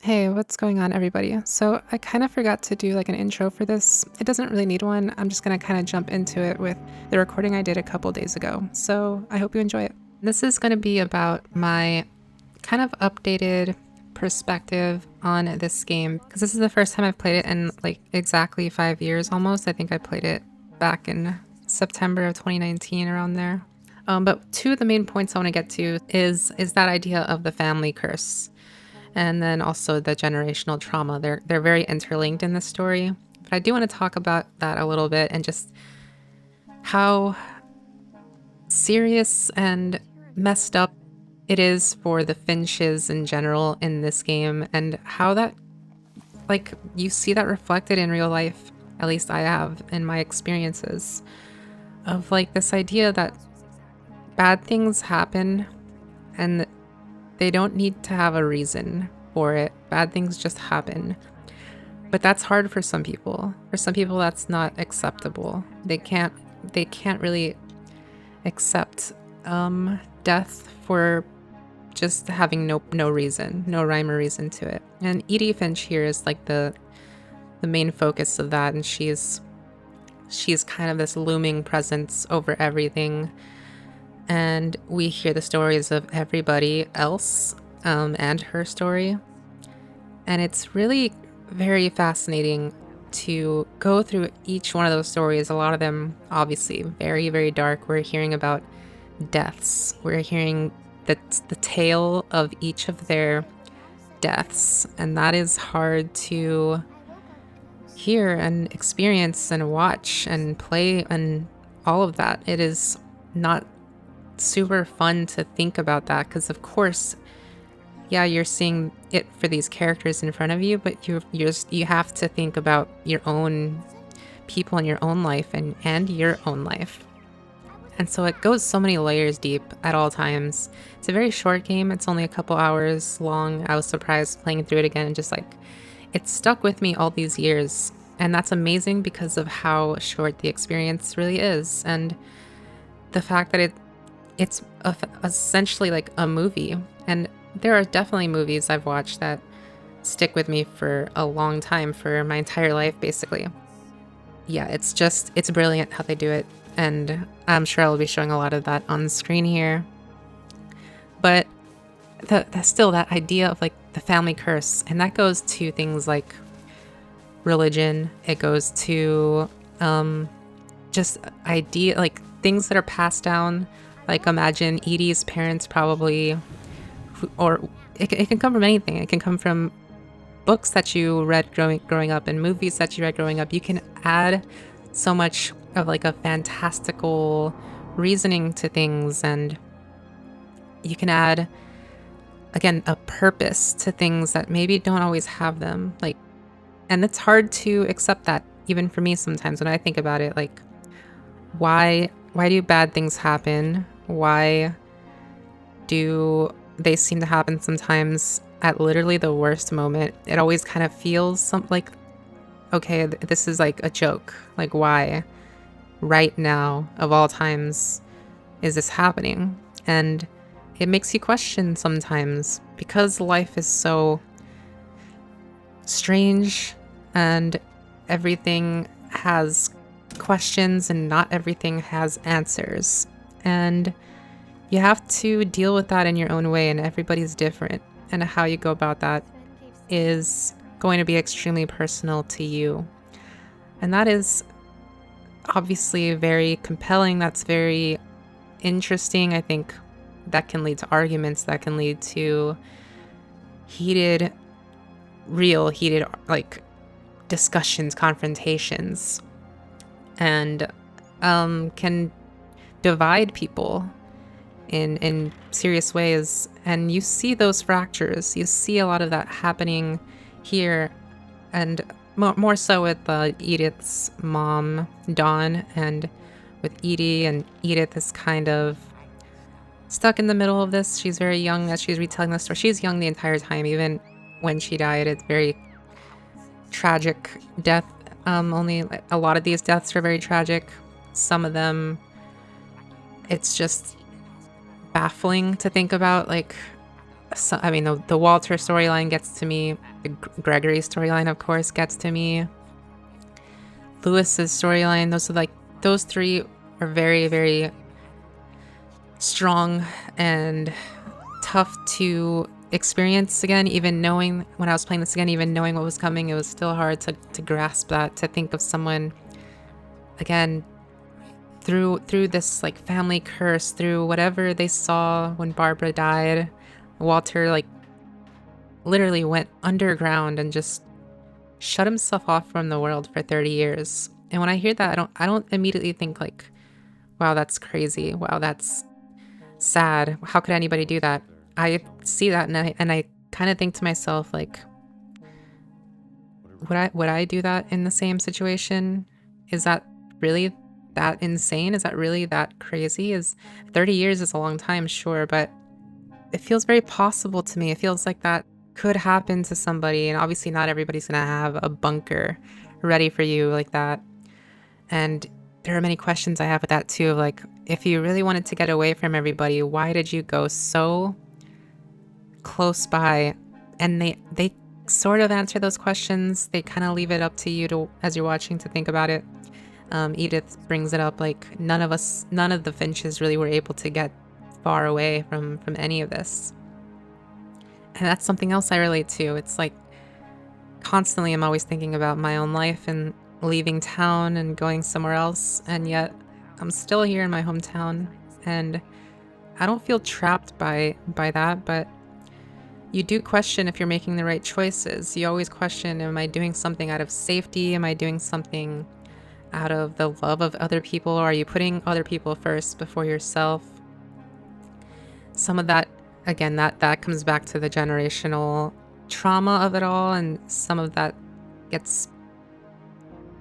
Hey, what's going on, everybody? So, I kind of forgot to do like an intro for this. It doesn't really need one. I'm just going to kind of jump into it with the recording I did a couple days ago. So, I hope you enjoy it. This is going to be about my kind of updated perspective on this game because this is the first time I've played it in like exactly 5 years almost. I think I played it back in September of 2019, around there. But two of the main points I want to get to is that idea of the family curse, and then also the generational trauma. They're very interlinked in this story. But I do want to talk about that a little bit and just how serious and messed up it is for the Finches in general in this game, and how that, like, you see that reflected in real life. At least I have in my experiences of like this idea that bad things happen and they don't need to have a reason for it. Bad things just happen. But that's hard for some people. For some people that's not acceptable. They can't really accept death for just having no reason, no rhyme or reason to it. And Edith Finch here is like the main focus of that, and she's kind of this looming presence over everything. And we hear the stories of everybody else and her story. And it's really very fascinating to go through each one of those stories. A lot of them, obviously, very, very dark. We're hearing about deaths. We're hearing the tale of each of their deaths. And that is hard to hear and experience and watch and play and all of that. It is not super fun to think about that because, of course, yeah, you're seeing it for these characters in front of you, but you have to think about your own people in your own life and your own life. And so it goes so many layers deep at all times. It's a very short game. It's only a couple hours long. I was surprised playing through it again, and just like it stuck with me all these years. And that's amazing because of how short the experience really is, and the fact that it's essentially like a movie. And there are definitely movies I've watched that stick with me for a long time, for my entire life, basically. Yeah, it's brilliant how they do it. And I'm sure I'll be showing a lot of that on the screen here. But still that idea of like the family curse, and that goes to things like religion. It goes to just idea, like things that are passed down. Like imagine Edie's parents probably, or it can come from anything. It can come from books that you read growing up and movies that you read growing up. You can add so much of like a fantastical reasoning to things, and you can add, again, a purpose to things that maybe don't always have them. Like, and it's hard to accept that even for me sometimes when I think about it. Like, why do bad things happen? Why do they seem to happen sometimes at literally the worst moment? It always kind of feels like, okay, this is like a joke. Like, why right now of all times is this happening? And it makes you question sometimes, because life is so strange and everything has questions and not everything has answers. And you have to deal with that in your own way, and everybody's different. And how you go about that is going to be extremely personal to you. And that is obviously very compelling. That's very interesting. I think that can lead to arguments, that can lead to heated like discussions, confrontations, and can divide people in serious ways. And you see those fractures. You see a lot of that happening here, and more so with Edith's mom, Dawn, and with Edie. And Edith is kind of stuck in the middle of this. She's very young as she's retelling the story. She's young the entire time, even when she died. It's very tragic death. Only a lot of these deaths are very tragic. Some of them, it's just baffling to think about. Like, So, I mean, the Walter storyline gets to me. The Gregory storyline, of course, gets to me. Lewis's storyline, those three are very, very strong and tough to experience again. Even knowing, when I was playing this again, even knowing what was coming, it was still hard to grasp that, to think of someone again through this like family curse, through whatever they saw when Barbara died. Walter like literally went underground and just shut himself off from the world for 30 years. And when I hear that, I don't immediately think like, wow, that's crazy. Wow, that's sad. How could anybody do that? I see that and I kind of think to myself like, would I do that in the same situation? Is that really that insane? Is that really that crazy? Is 30 years is a long time, sure, but it feels very possible to me. It feels like that could happen to somebody, and obviously not everybody's gonna have a bunker ready for you like that. And there are many questions I have with that too. Like, if you really wanted to get away from everybody, why did you go so close by? And they sort of answer those questions. They kind of leave it up to you to, as you're watching, to think about it. Edith brings it up like none of the Finches really were able to get far away from any of this. And that's something else I relate to. It's like constantly I'm always thinking about my own life and leaving town and going somewhere else, and yet I'm still here in my hometown, and I don't feel trapped by that, but you do question if you're making the right choices. You always question, am I doing something out of safety? Am I doing something out of the love of other people? Or are you putting other people first before yourself? Some of that, again, that comes back to the generational trauma of it all, and some of that gets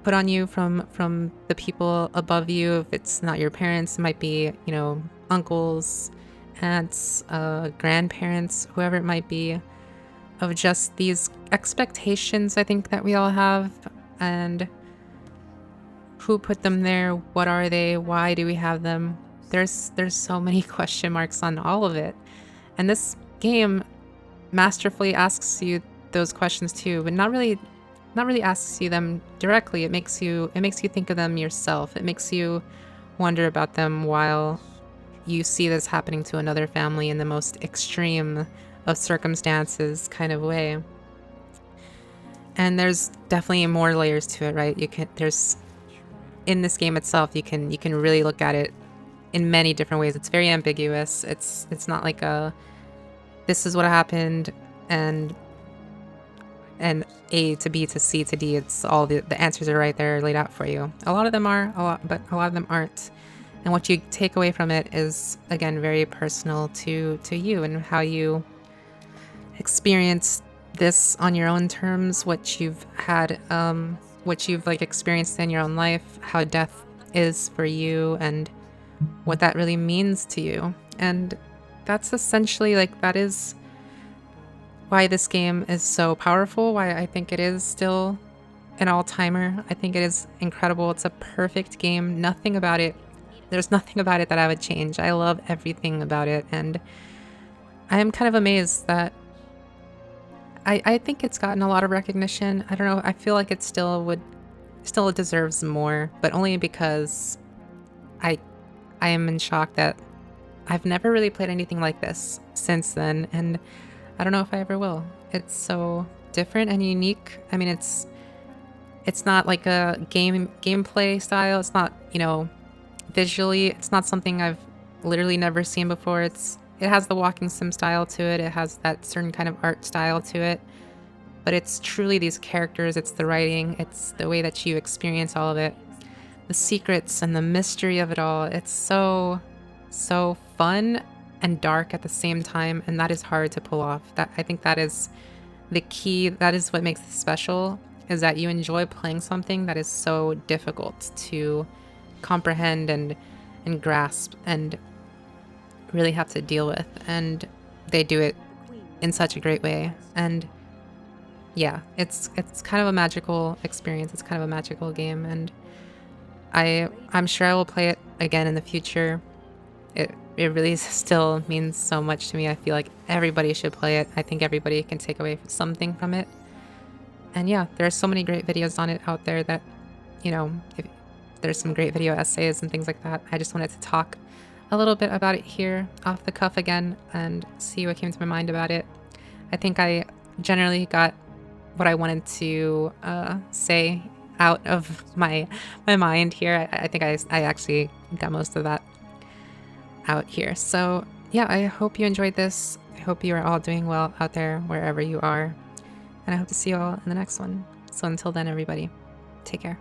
put on you from the people above you. If it's not your parents, it might be, you know, uncles, aunts, grandparents, whoever it might be, of just these expectations I think that we all have, and who put them there, what are they, why do we have them? There's so many question marks on all of it. And this game masterfully asks you those questions too, but not really asks you them directly. It makes you think of them yourself. It makes you wonder about them while you see this happening to another family in the most extreme of circumstances kind of way. And there's definitely more layers to it, right? There's in this game itself, you can really look at it in many different ways. It's very ambiguous. It's not like this is what happened and A to B to C to D. It's all the answers are right there laid out for you. A lot of them are, but a lot of them aren't. And what you take away from it is, again, very personal to you and how you experience this on your own terms, what you've had, what you've like experienced in your own life, how death is for you, and what that really means to you. And that's essentially like, that is why this game is so powerful, why I think it is still an all-timer. I think it is incredible. It's a perfect game. There's nothing about it that I would change. I love everything about it, and I am kind of amazed that I think it's gotten a lot of recognition. I don't know, I feel like it still deserves more, but only because I am in shock that I've never really played anything like this since then, and I don't know if I ever will. It's so different and unique. I mean, it's not like a gameplay style. It's not, you know, visually, it's not something I've literally never seen before. It has the walking sim style to it. It has that certain kind of art style to it. But it's truly these characters, it's the writing, it's the way that you experience all of it. The secrets and the mystery of it all. It's so fun and dark at the same time, and that is hard to pull off. I think that is the key. That is what makes it special, is that you enjoy playing something that is so difficult to comprehend and grasp and really have to deal with, and they do it in such a great way. And yeah, it's kind of a magical experience. It's kind of a magical game, and I'm sure I will play it again in the future. it really still means so much to me. I feel like everybody should play it. I think everybody can take away something from it. And yeah, there are so many great videos on it out there that, you know, if there's some great video essays and things like that. I just wanted to talk a little bit about it here off the cuff again and see what came to my mind about it. I think I generally got what I wanted to say out of my mind here. I think I actually got most of that out here. So yeah, I hope you enjoyed this. I hope you are all doing well out there wherever you are. And I hope to see you all in the next one. So until then, everybody, take care.